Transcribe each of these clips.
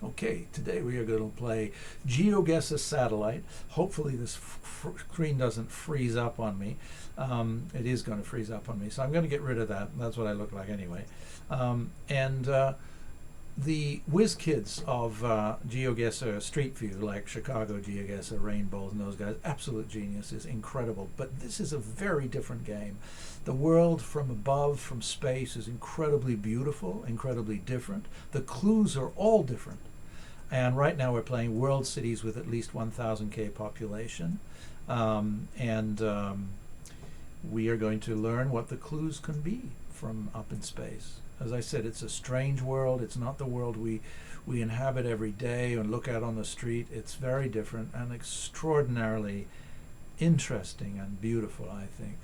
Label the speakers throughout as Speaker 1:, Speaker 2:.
Speaker 1: Okay, today we are going to play GeoGuessr Satellite. Hopefully this screen doesn't freeze up on me. It is going to freeze up on me, so I'm going to get rid of that. That's what I look like anyway. The whizkids of GeoGuessr Street View, like Chicago Geographer and Rainbolt and those guys, absolute geniuses, incredible. But this is a very different game. The world from above, from space, is incredibly beautiful, incredibly different. The clues are all different. And right now we're playing world cities with at least 1,000K population. We are going to learn what the clues can be from up in space. As I said, it's a strange world. It's not the world we inhabit every day and look at on the street. It's very different and extraordinarily interesting and beautiful, I think.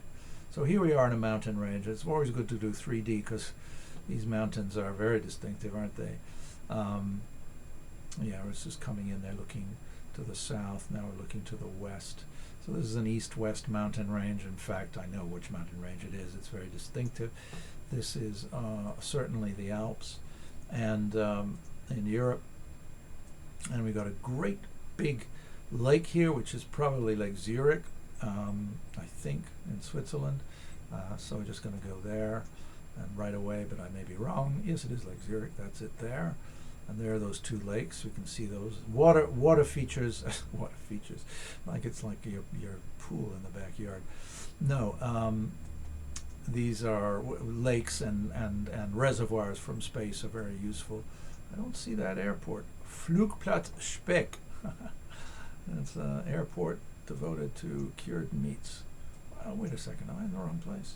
Speaker 1: So here we are in a mountain range. It's always good to do 3D because these mountains are very distinctive, aren't they? Yeah, I was just coming in there looking to the south. Now we're looking to the west. So this is an east-west mountain range. In fact, I know which mountain range it is. It's very distinctive. This is certainly the Alps, and in Europe. And we got a great big lake here, which is probably Lake Zurich, I think, in Switzerland. So we're just going to go there and right away, but I may be wrong. Yes, it is Lake Zurich. That's it there. And there are those two lakes. You can see those water features. Water features, like it's like your pool in the backyard. No, these are lakes and reservoirs from space are very useful. I don't see that airport. Flugplatz Speck. That's an airport devoted to cured meats. Oh, wait a second. Am I in the wrong place?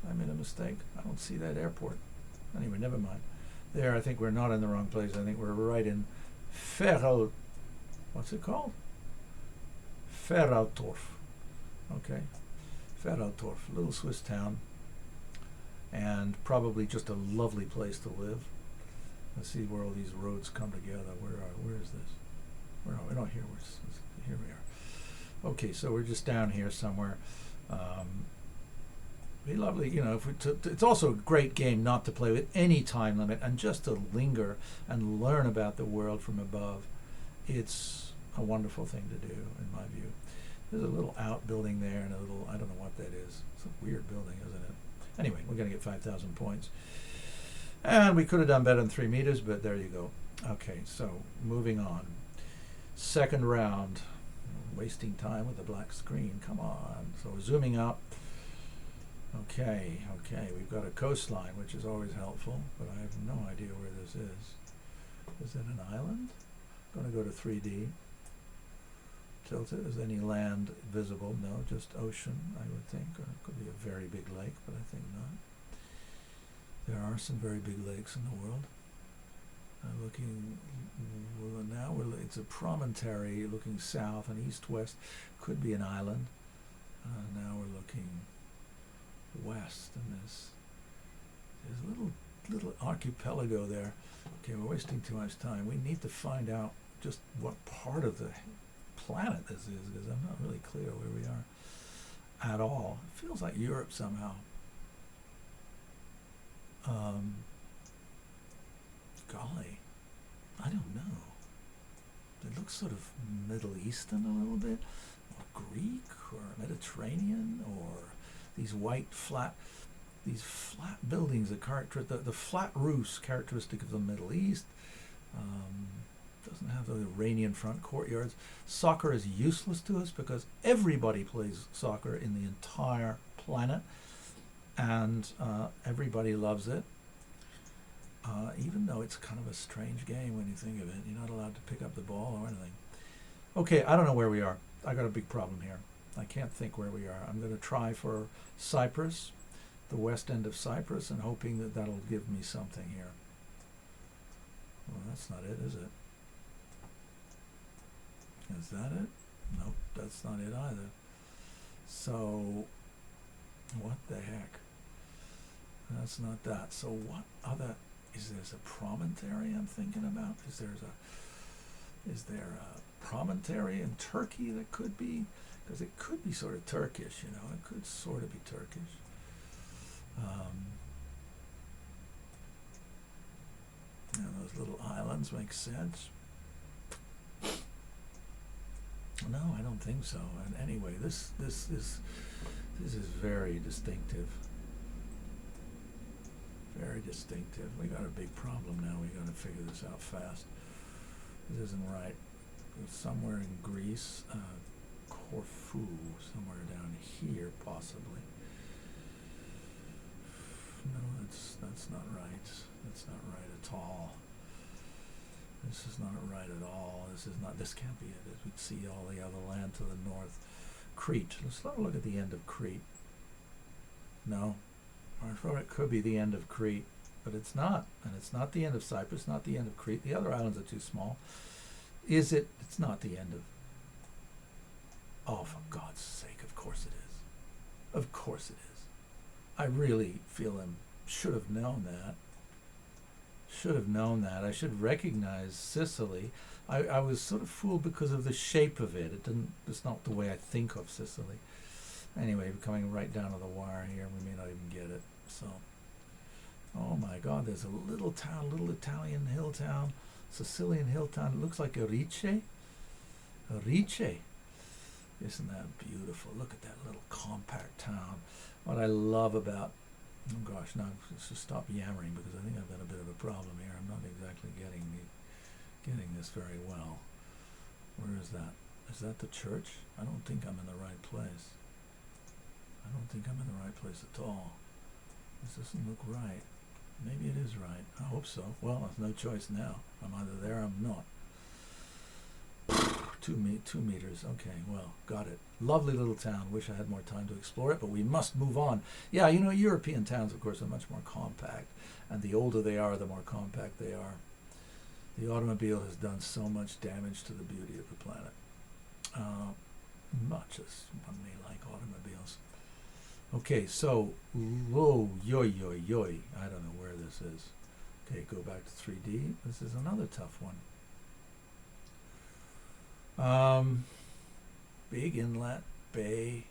Speaker 1: I made a mistake. I don't see that airport. Anyway, never mind. There, I think we're not in the wrong place. I think we're right in what's it called? Ferrautorf. Okay. Ferrautorf, little Swiss town. And probably just a lovely place to live. Let's see where all these roads come together. Where is this? Where are we? Oh, here we are. Okay, so we're just down here somewhere. Be lovely, you know. It's also a great game not to play with any time limit and just to linger and learn about the world from above. It's a wonderful thing to do, in my view. There's a little outbuilding there and a little, I don't know what that is. It's a weird building, isn't it? Anyway, we're going to get 5,000 points. And we could have done better than 3 meters, but there you go. Okay, so moving on. Second round. Wasting time with the black screen. Come on. So we're zooming up. Okay, we've got a coastline, which is always helpful, but I have no idea where this is. Is it an island? I'm going to go to 3D. Tilt it. Is any land visible? No, just ocean, I would think. Or it could be a very big lake, but I think not. There are some very big lakes in the world. Looking, well, now it's a promontory looking south and east-west. Could be an island. Now we're looking west, and there's a little archipelago there. Okay, we're wasting too much time. We need to find out just what part of the planet this is, because I'm not really clear where we are at all. It feels like Europe somehow. Golly, I don't know. It looks sort of Middle Eastern a little bit, or Greek, or Mediterranean, or these flat buildings that characteristic, the flat roofs characteristic of the Middle East. Doesn't have the Iranian front courtyards. Soccer is useless to us because everybody plays soccer in the entire planet, and everybody loves it. Even though it's kind of a strange game when you think of it. You're not allowed to pick up the ball or anything. Okay, I don't know where we are. I got a big problem here. I can't think where we are. I'm going to try for Cyprus, the west end of Cyprus, and hoping that that'll give me something here. Well, that's not it, is it? Is that it? Nope, that's not it either. So, what the heck? That's not that. So what other, is there a promontory I'm thinking about? Is there a promontory in Turkey that could be? Because it could be sort of Turkish, you know. It could sort of be Turkish. And those little islands make sense. No, I don't think so. And anyway, this is very distinctive. Very distinctive. We got a big problem now. We got to figure this out fast. This isn't right. It's somewhere in Greece, Corfu, somewhere down here, possibly. No, that's not right. That's not right at all. This is not right at all. This can't be it. We'd see all the other land to the north. Crete. Let's have a look at the end of Crete. No. I thought it could be the end of Crete, but it's not. And it's not the end of Cyprus, not the end of Crete. The other islands are too small. Is it? It's not the end of... Oh, for God's sake, of course it is. Of course it is. I really feel should have known that. Should have known that. I should recognize Sicily. I was sort of fooled because of the shape of it. It's not the way I think of Sicily. Anyway, we're coming right down to the wire here. We may not even get it. So, oh my God, there's a little town, little Italian hill town, Sicilian hill town. It looks like Erice. Erice. Isn't that beautiful? Look at that little compact town. What I love about... Oh gosh, now let's just stop yammering because I think I've got a bit of a problem here. I'm not exactly getting this very well. Where is that? Is that the church? I don't think I'm in the right place. I don't think I'm in the right place at all. This doesn't look right. Maybe it is right. I hope so. Well, there's no choice now. I'm either there or I'm not. 2 meters. Okay, well, got it. Lovely little town. Wish I had more time to explore it, but we must move on. Yeah, you know, European towns, of course, are much more compact, and the older they are, the more compact they are. The automobile has done so much damage to the beauty of the planet. Much as one may like automobiles. Okay, so, I don't know where this is. Okay, go back to 3D. This is another tough one. Big inlet, bay,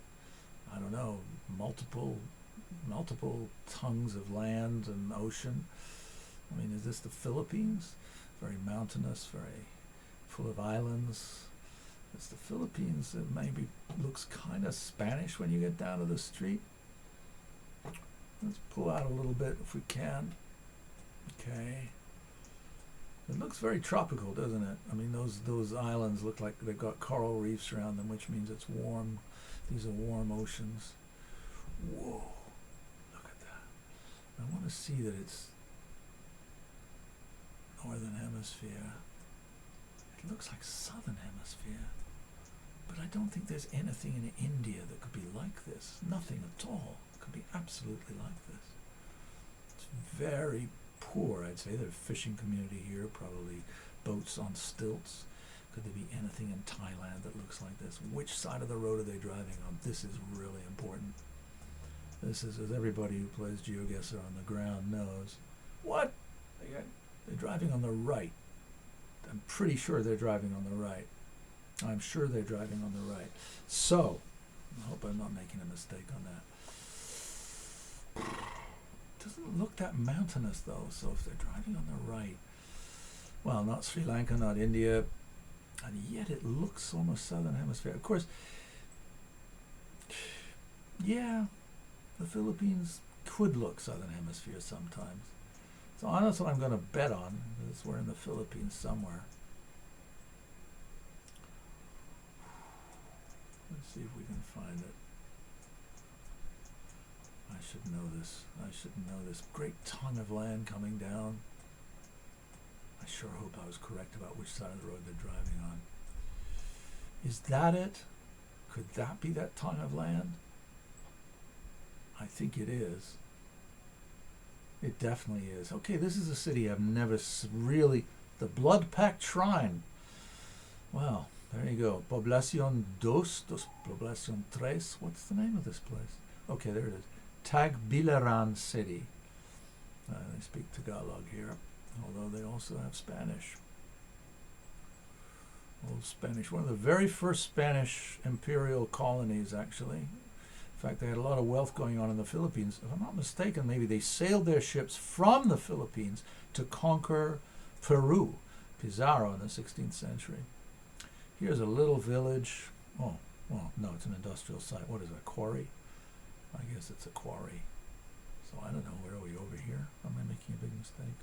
Speaker 1: I don't know, multiple tongues of land and ocean. I mean, is this the Philippines? Very mountainous, very full of islands. It's the Philippines. It maybe looks kind of Spanish when you get down to the street. Let's pull out a little bit if we can. Okay. It looks very tropical, doesn't it? I mean, those islands look like they've got coral reefs around them, which means it's warm. These are warm oceans. Whoa, look at that. I want to see that it's northern hemisphere. It looks like southern hemisphere. But I don't think there's anything in India that could be like this. Nothing at all could be absolutely like this. It's very poor, I'd say. There's a fishing community here, probably boats on stilts. Could there be anything in Thailand that looks like this? Which side of the road are they driving on? This is really important. This is, as everybody who plays GeoGuessr on the ground knows. What? They're driving on the right. I'm pretty sure they're driving on the right. I'm sure they're driving on the right. So, I hope I'm not making a mistake on that. Doesn't look that mountainous though, so if they're driving on the right, well, not Sri Lanka, not India, and yet it looks almost southern hemisphere. Of course, yeah, the Philippines could look southern hemisphere sometimes. So that's what I'm going to bet on, is we're in the Philippines somewhere. Let's see if we can find it. I should know this. I should know this. Great tongue of land coming down. I sure hope I was correct about which side of the road they're driving on. Is that it? Could that be that tongue of land? I think it is. It definitely is. Okay, this is a city I've never really... The Blood-Pact Shrine. Wow, there you go. Poblacion dos, Poblacion tres. What's the name of this place? Okay, there it is. Tagbilaran City. They speak Tagalog here, although they also have Spanish. Old Spanish. One of the very first Spanish imperial colonies, actually. In fact, they had a lot of wealth going on in the Philippines. If I'm not mistaken, maybe they sailed their ships from the Philippines to conquer Peru, Pizarro in the 16th century. Here's a little village. Oh, well, no, it's an industrial site. What is it, a quarry? I guess it's a quarry. So I don't know, where are we, over here? Am I making a big mistake?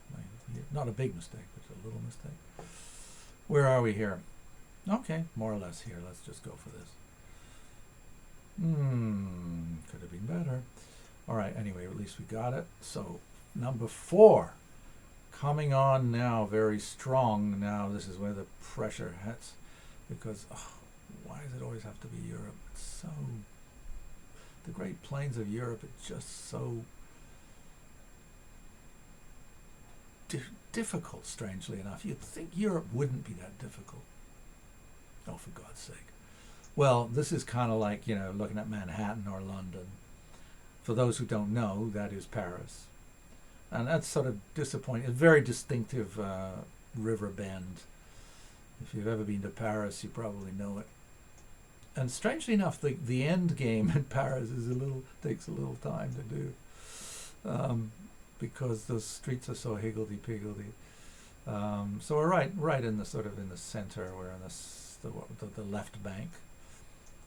Speaker 1: Not a big mistake, but a little mistake. Where are we here? Okay, more or less here. Let's just go for this. Could have been better. All right, anyway, at least we got it. So number 4, coming on now, very strong now. This is where the pressure hits, because why does it always have to be Europe? It's so, the Great Plains of Europe, it's just so difficult, strangely enough. You'd think Europe wouldn't be that difficult. Oh, for God's sake. Well, this is kind of like, looking at Manhattan or London. For those who don't know, that is Paris. And that's sort of disappointing. A very distinctive river bend. If you've ever been to Paris, you probably know it. And strangely enough, the end game in Paris takes a little time to do. Because those streets are so higgledy-piggledy. So we're right in the sort of in the center. We're in the left bank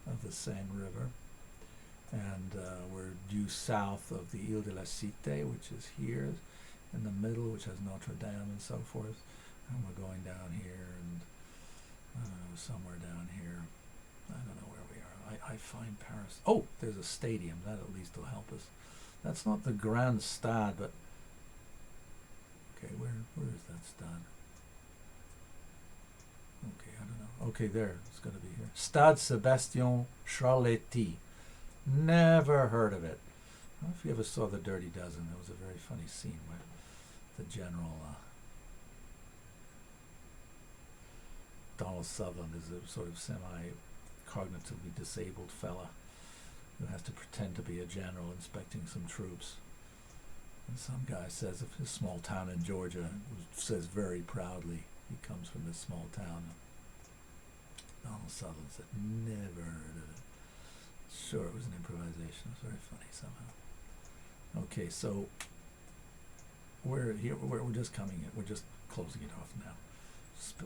Speaker 1: of the Seine River, and we're due south of the Ile de la Cité, which is here in the middle, which has Notre Dame and so forth. And we're going down here, and somewhere down here. I don't know where we are. I find Paris. Oh, there's a stadium. That at least will help us. That's not the Grand Stade, but okay, where is that stade? Okay, I don't know. Okay, there, it's going to be here. Stade Sébastien Charletti. Never heard of it. I don't know if you ever saw The Dirty Dozen. There was a very funny scene where the general, Donald Sutherland, is a sort of semi-cognitively disabled fella who has to pretend to be a general inspecting some troops. And some guy says, of his small town in Georgia, says very proudly he comes from this small town. Donald Sutherland said, never heard of it. Sure, it was an improvisation. It was very funny somehow. Okay, so we're here. We're just coming in. We're just closing it off now.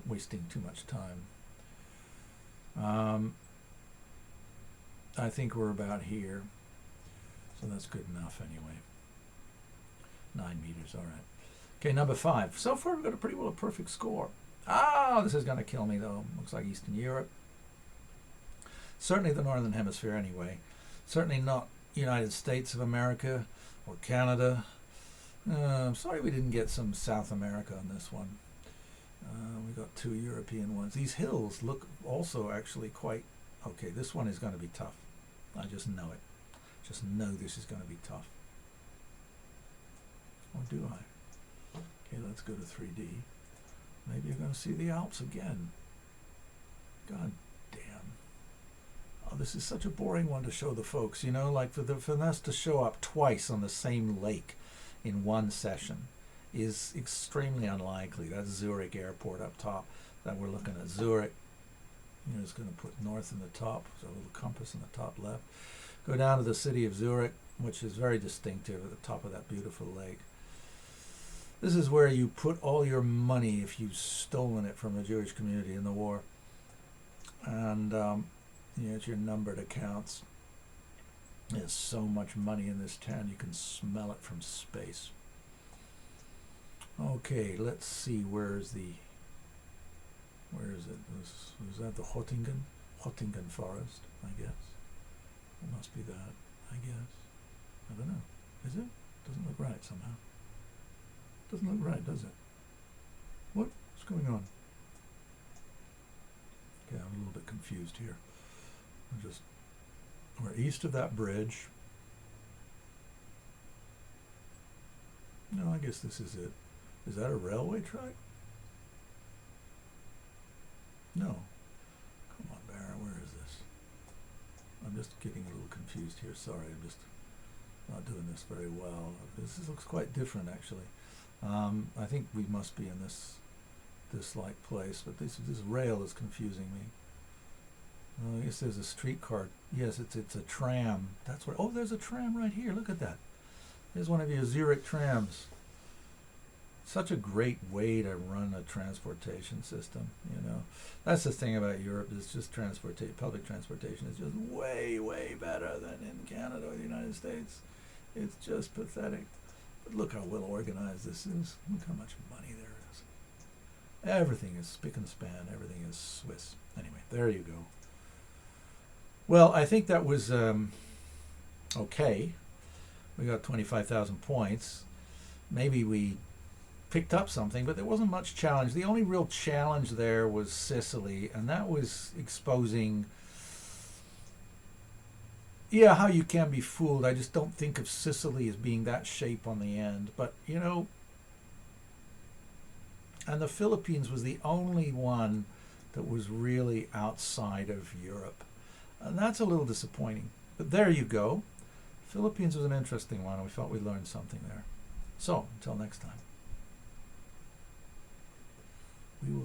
Speaker 1: Wasting too much time. I think we're about here, so that's good enough anyway. 9 meters, all right. Okay, number 5. So far we've got a pretty well a perfect score. This is going to kill me though. Looks like Eastern Europe. Certainly the Northern Hemisphere anyway. Certainly not United States of America or Canada. I'm sorry we didn't get some South America on this one. We got 2 European ones. These hills look also actually quite... Okay, this one is going to be tough. I just know it. Just know this is going to be tough. Or do I? Okay, let's go to 3D. Maybe you're going to see the Alps again. God damn. Oh, this is such a boring one to show the folks. Like for this to show up twice on the same lake in one session is extremely unlikely. That's Zurich Airport up top. That we're looking at Zurich. It's going to put north in the top, so a little compass in the top left. Go down to the city of Zurich, which is very distinctive at the top of that beautiful lake. This is where you put all your money if you've stolen it from the Jewish community in the war. And it's your numbered accounts. There's so much money in this town, you can smell it from space. Okay, let's see, where is it? Is that the Hottingen Forest, I guess? It must be that, I guess. I don't know. Is it? Doesn't look right somehow. Doesn't look right, does it? What's going on? Okay, I'm a little bit confused here. We're east of that bridge. No, I guess this is it. Is that a railway track? No. Come on, Barra, where is this? I'm just getting a little confused here. Sorry, I'm just not doing this very well. This looks quite different, actually. I think we must be in this like place, but this rail is confusing me. I guess there's a streetcar. Yes, it's a tram. That's where. Oh, there's a tram right here. Look at that. There's one of your Zurich trams. such a great way to run a transportation system. That's the thing about Europe. It's just public transportation is just way, way better than in Canada or the United States. It's just pathetic. But look how well organized this is. Look how much money there is. Everything is spick and span. Everything is Swiss. Anyway, there you go. Well, I think that was okay. We got 25,000 points. Maybe we picked up something, but there wasn't much challenge. The only real challenge there was Sicily, and that was exposing, how you can be fooled. I just don't think of Sicily as being that shape on the end. But, and the Philippines was the only one that was really outside of Europe. And that's a little disappointing. But there you go. Philippines was an interesting one, and we felt we learned something there. So, until next time. We will